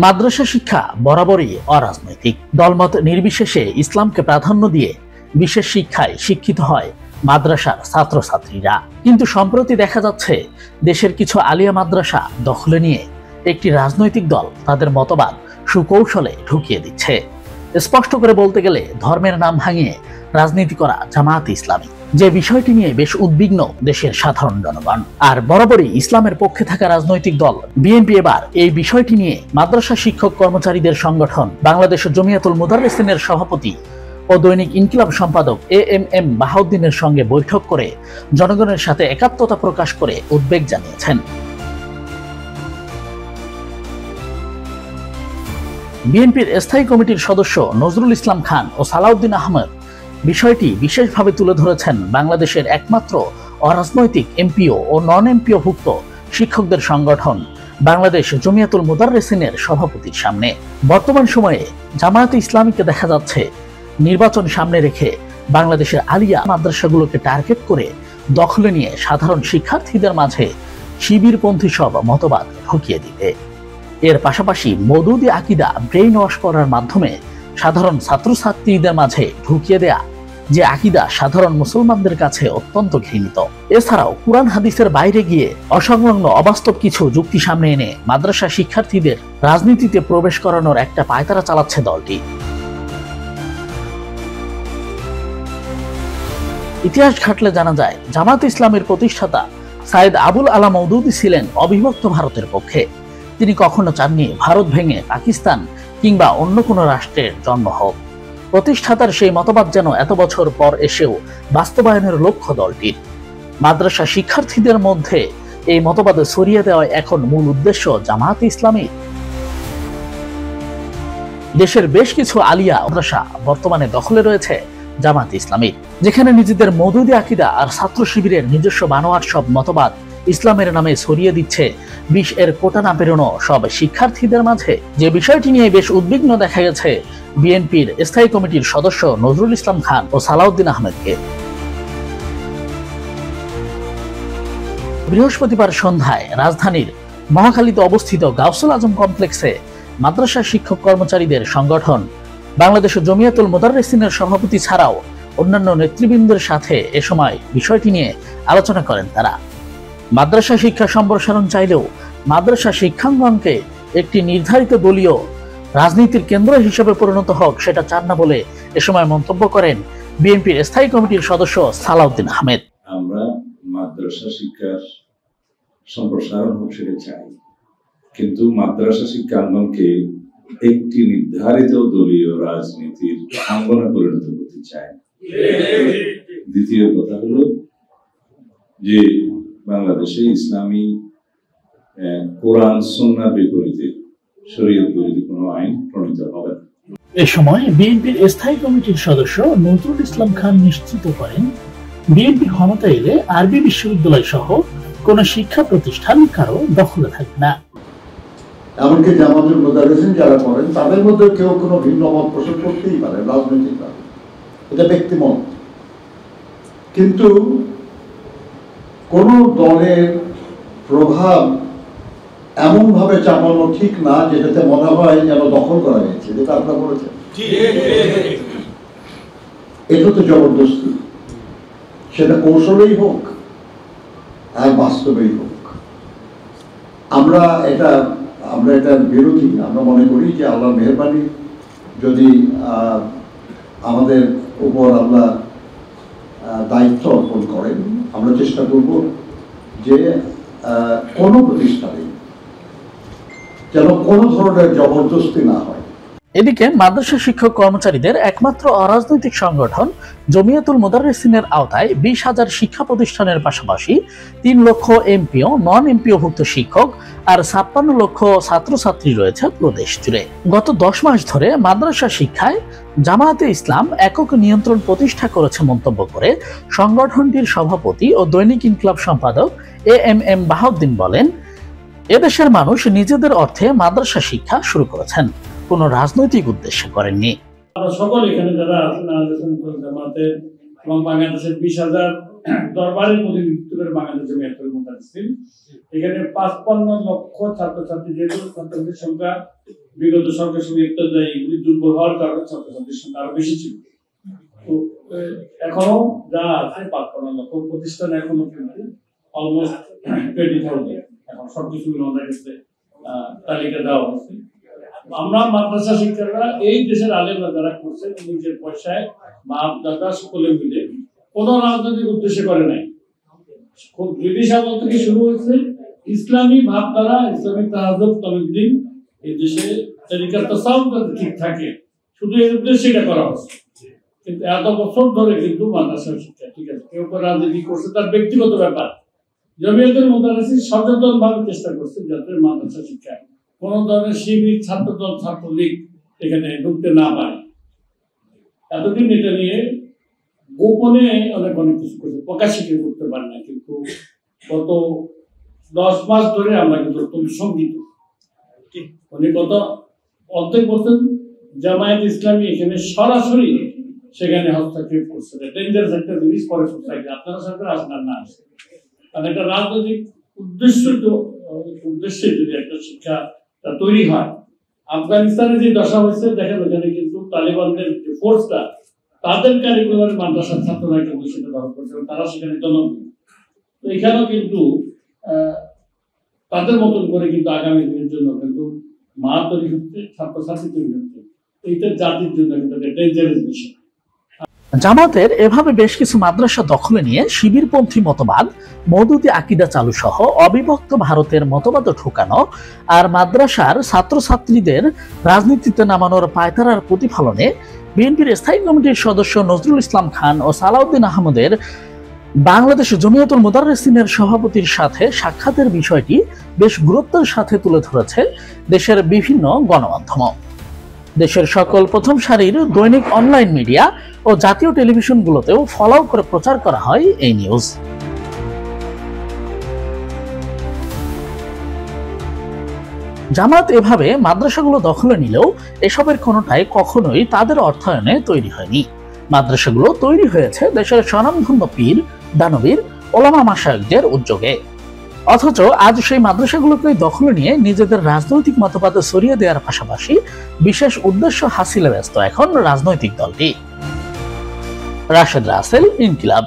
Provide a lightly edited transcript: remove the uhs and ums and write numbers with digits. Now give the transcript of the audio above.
মাদ্রাসা শিক্ষা বরাবরই অরাজনৈতিক। দলমত নির্বিশেষে ইসলামকে প্রাধান্য দিয়ে বিশেষ শিক্ষায় শিক্ষিত হয় মাদ্রাসার ছাত্রছাত্রীরা। কিন্তু সম্প্রতি দেখা যাচ্ছে দেশের কিছু আলিয়া মাদ্রাসা দখলে নিয়ে একটি রাজনৈতিক দল তাদের মতবাদ সুকৌশলে ঢুকিয়ে দিচ্ছে। স্পষ্ট করে বলতে গেলে ধর্মের নাম ভাঙিয়ে রাজনীতি করা জামায়াত ইসলামী, যে বিষয়টি নিয়ে বেশ উদ্বিগ্ন দেশের সাধারণ জনগণ। আর বরাবরই ইসলামের পক্ষে থাকা রাজনৈতিক দল বিএনপি এবার এই বিষয়টি নিয়ে মাদ্রাসা শিক্ষক কর্মচারীদের সংগঠন বাংলাদেশ জমিয়াতুল মুদাররিসিনের সভাপতি ও দৈনিক ইনকিলাব সম্পাদক এএমএম বাহাউদ্দিনের সঙ্গে বৈঠক করে জনগণের সাথে একাত্মতা প্রকাশ করে উদ্বেগ জানিয়েছেন। বিএনপির স্থায়ী কমিটির সদস্য নজরুল ইসলাম খান ও সালাউদ্দিন আহমেদ বিষয়টি বিশেষভাবে তুলে ধরেছেন বাংলাদেশের একমাত্র অরাজনৈতিক এমপিও ও নন এমপিও ভুক্ত শিক্ষকদের সংগঠন বাংলাদেশ জমিয়াতুল মুদাররিসিনের সভাপতির সামনে। বর্তমান সময়ে জামায়াতে ইসলামীকে দেখা যাচ্ছে নির্বাচন সামনে রেখে বাংলাদেশের আলিয়া মাদ্রাসাগুলোকে টার্গেট করে দখলে নিয়ে সাধারণ শিক্ষার্থীদের মাঝে শিবিরপন্থী সব মতবাদ ঢুকিয়ে দিতে। এর পাশাপাশি মওদুদি আকীদা ব্রেইন ওয়াশ করার মাধ্যমে সাধারণ ছাত্রছাত্রীদের মাঝে ঢুকিয়ে দেয়া, যে আকীদা সাধারণ মুসলমানদের কাছে অত্যন্ত ঘৃণিত। এছাড়াও কুরআন হাদিসের বাইরে গিয়ে অসংলগ্ন অবাস্তব কিছু যুক্তি সামনে এনে মাদ্রাসা শিক্ষার্থীদের রাজনীতিতে প্রবেশ করানোর একটা পায়তারা চালাচ্ছে দলটি। ইতিহাস ঘাটলে জানা যায় জামায়াত ইসলামের প্রতিষ্ঠাতা সাইদ আবুল আলা মওদুদি ছিলেন অবিভক্ত ভারতের পক্ষে। তিনি কখনো চাননি ভারত ভেঙে পাকিস্তান কিংবা অন্য কোনো রাষ্ট্রের জন্ম হোক। প্রতিষ্ঠাতার সেই মতবাদ যেন এত বছর পর এসেও বাস্তবায়নের লক্ষ্য দলটির। মাদ্রাসা শিক্ষার্থীদের মধ্যে এই মতবাদ ছড়িয়ে দেওয়া এখন মূল উদ্দেশ্য জামায়াত ইসলামী। দেশের বেশ কিছু আলিয়া মাদ্রাসা বর্তমানে দখলে রয়েছে জামায়াত ইসলামী, যেখানে নিজেদের মওদুদি আকীদা আর ছাত্র শিবিরের নিজস্ব বানোয়াট সব মতবাদ ইসলামের নামে ছড়িয়ে দিচ্ছে বিষ এর কোটা না পেরোনো সব শিক্ষার্থীদের মাঝে। যে বিষয়টি নিয়ে বেশ উদ্বিগ্ন দেখা গেছে বিএনপির স্থায়ী কমিটির সদস্য নজরুল ইসলাম খান ও সালাউদ্দিন আহমেদকে। বৃহস্পতিবার সন্ধ্যায় রাজধানীর মহাখালীতে অবস্থিত গাউসুল আজম কমপ্লেক্সে মাদ্রাসা শিক্ষক কর্মচারীদের সংগঠন বাংলাদেশ জমিয়াতুল মুদাররিসিনের সভাপতি ছাড়াও অন্যান্য নেতৃবৃন্দের সাথে এ সময় বিষয়টি নিয়ে আলোচনা করেন তারা। মাদ্রাসা শিক্ষা সম্প্রসারণ চাইলেও মাদ্রাসা শিক্ষাঙ্গনকে একটি নির্ধারিত দলীয় রাজনীতির কেন্দ্র হিসেবে পরিণত হোক সেটা চান না বলে এ সময় মন্তব্য করেন বিএনপির স্থায়ী কমিটির সদস্য সালাউদ্দিন আহমেদ। আমরা মাদ্রাসা শিক্ষার সম্প্রসারণ হোক সেটা চাই, কিন্তু মাদ্রাসা শিক্ষাঙ্গনকে একটি নির্ধারিত দলীয় রাজনীতির অঙ্গনে পরিণত করতে চাই। দ্বিতীয় কথা হলো যে বাংলাদেশে ইসলামী কোরআন সুন্নাহর বিপরীতে শরীয়ত বিরোধী কোনো আইন প্রণীত হবে না। এ সময় বিএনপির স্থায়ী কমিটির সদস্য নজরুল ইসলাম খান নিশ্চিত করেন, বিএনপি ক্ষমতা এলে আরবি বিশ্ববিদ্যালয় সহ কোন শিক্ষা প্রতিষ্ঠান কারো দখলে থাকবে না। এমনকি জামায়াতুল মুদাররিসিন যারা করেন তাদের মধ্যে কেউ কোনো ভিন্ন মত পোষণ করতেই পারে রাজনৈতিকভাবে, এটা ব্যক্তিমত। কিন্তু কোন দলের প্রভাব এমনভাবে চাপানো ঠিক না যেটাতে মনে হয় যেন দখল করা হয়েছে, যেটা আপনারা বলেছেন। এটা তো জবরদস্তি, সেটা কৌশলেই হোক আর বাস্তবেই হোক। আমরা এটার বিরোধী। আমরা মনে করি যে আল্লাহর মেহেরবানি যদি আমাদের উপর আল্লাহ দায়িত্ব অর্পণ করেন, আমরা চেষ্টা করব যে কোনো প্রতিষ্ঠানে যেন কোনো ধরনের জবরদস্তি না হয়। এদিকে মাদ্রাসা শিক্ষক কর্মচারীদের একমাত্র অরাজনৈতিক সংগঠন জমিয়াতুল মুদাররিসিনের আওতায় 20,000 শিক্ষা প্রতিষ্ঠানের পাশাপাশি 3 লক্ষ এমপিও নন এমপিও ভুক্ত শিক্ষক আর 56 লক্ষ ছাত্রছাত্রী রয়েছে প্রদেশ জুড়ে। গত 10 মাস ধরে মাদ্রাসা শিক্ষায় জামায়াতে ইসলাম একক নিয়ন্ত্রণ প্রতিষ্ঠা করেছে মন্তব্য করে সংগঠনটির সভাপতি ও দৈনিক ইনকিলাব সম্পাদক এএমএম বাহাউদ্দিন বলেন, এদেশের মানুষ নিজেদের অর্থে মাদ্রাসা শিক্ষা শুরু করেছেন, কোনো রাজনৈতিক উদ্দেশ্যে করেননি। আমরা সকল এখানে যারা আছেন জামাতের এবং বাংলাদেশের 20,000 দরবারের প্রতিনিধিত্ব করে বাংলাদেশ জমিয়াতুল মুদাররিসিন, এখানে 55 লক্ষ ছাত্রছাত্রী, যেহেতু ছাত্রছাত্রীর সংখ্যা বিগত সরকার সঙ্গে ইত্যাদি এগুলি দুর্বল হওয়ার কারণে ছাত্রছাত্রীর সংখ্যা আরো বেশি ছিল। তো এখনো যা আছে ৫৫ লক্ষ প্রতিষ্ঠান এখনো কিন্তু অলমোস্ট 20,000 এখন সবকিছু আমাদের কাছে তালিকা দেওয়া হচ্ছে। আমরা মাদ্রাসা শিক্ষারা এই দেশের আলেমরা যারা করছেন নিজের পয়সায় বাপ দাদা সকলে মিলে কোনো রাজনৈতিক উদ্দেশ্যে করে নাই। খুব ব্রিটিশ আমল থেকে শুরু হয়েছে ইসলামী ভাবধারা, ইসলামী তাহাজ্জুদ তমিদ্দিন এই দেশে তরিকার তাসাউফ যাতে ঠিক থাকে শুধু এর উদ্দেশ্যে এটা করা হচ্ছে। কিন্তু এত বছর ধরে কিন্তু মাদ্রাসা শিক্ষা ঠিক আছে, কেউ কেউ রাজনীতি করছে তার ব্যক্তিগত ব্যাপার। জমিয়তুল মুদারিসিন সচেতন ভাবে চেষ্টা করছে যাতে মাদ্রাসা শিক্ষা কোন ধরনের শিবির, ছাত্রদল, ছাত্রলীগ এখানে ঢুকতে না পারে। এতদিন এটা নিয়ে গোপনে অনেক কিছু করছে, প্রকাশ্যে কেউ করতে পারে না। কিন্তু গত 10 মাস ধরে আমরা কিন্তু অত্যন্ত শঙ্কিত। উনি কত অর্ধেক বলছেন জামায়াত ইসলামী এখানে সরাসরি সেখানে হস্তক্ষেপ করছে। ডেঞ্জারাস একটা জিনিস করে সোসাইটি, আপনারা সরকার আসবেন না আসে, কারণ একটা রাজনৈতিক উদ্দেশ্যে যদি একটা শিক্ষা তৈরি হয়। আফগানিস্তানে যে দশা হয়েছে দেখেন, ওখানে কিন্তু তালিবানদের যে ফোর্সটা তাদের কারিকুলার মাদ্রাসার ছাত্ররা কিন্তু সেটা দখল করছে, তারা সেখানে জনপ্রিয়। তো এখানেও কিন্তু তাদের মতন করে কিন্তু আগামী দিনের জন্য কিন্তু মা তৈরি হচ্ছে, ছাত্রছাত্রী তৈরি হচ্ছে। এইটা জাতির জন্য কিন্তু ডেঞ্জারাস বিষয়। জামাতের এভাবে বেশ কিছু মাদ্রাসা দখলে নিয়ে শিবিরপন্থী মতবাদ, মওদুদি আকীদা চালু সহ অবিভক্ত ভারতের মতবাদ ঠোকানো আর মাদ্রাসার ছাত্রছাত্রীদের রাজনীতিতে নামানোর পায়তারার প্রতিফলনে বিএনপির স্থায়ী কমিটির সদস্য নজরুল ইসলাম খান ও সালাউদ্দিন আহমদের বাংলাদেশ জমিয়তুল মুদাররিসিনের সভাপতির সাথে সাক্ষাতের বিষয়টি বেশ গুরুত্বের সাথে তুলে ধরেছে দেশের বিভিন্ন গণমাধ্যম। দেশের সকল প্রথম সারির দৈনিক অনলাইন মিডিয়া ও জাতীয় টেলিভিশনগুলোতেও ফলো করে প্রচার করা হয় এই নিউজ। জামাত এভাবে মাদ্রাসাগুলো দখলে নিলেও এসবের কোনোটাই কখনোই তাদের অর্থায়নে তৈরি হয়নি। মাদ্রাসাগুলো তৈরি হয়েছে দেশের স্বনামধন্য পীর, দানবীর, ওলামা মাশায়েখদের উদ্যোগে। অথচ আজ সেই মাদ্রাসাগুলোকে দখলে নিয়ে নিজেদের রাজনৈতিক মতবাদে ছড়িয়ে দেওয়ার পাশাপাশি বিশেষ উদ্দেশ্য হাসিলে ব্যস্ত এখন রাজনৈতিক দলটি। রাশেদ রাসেল, ইনকিলাব।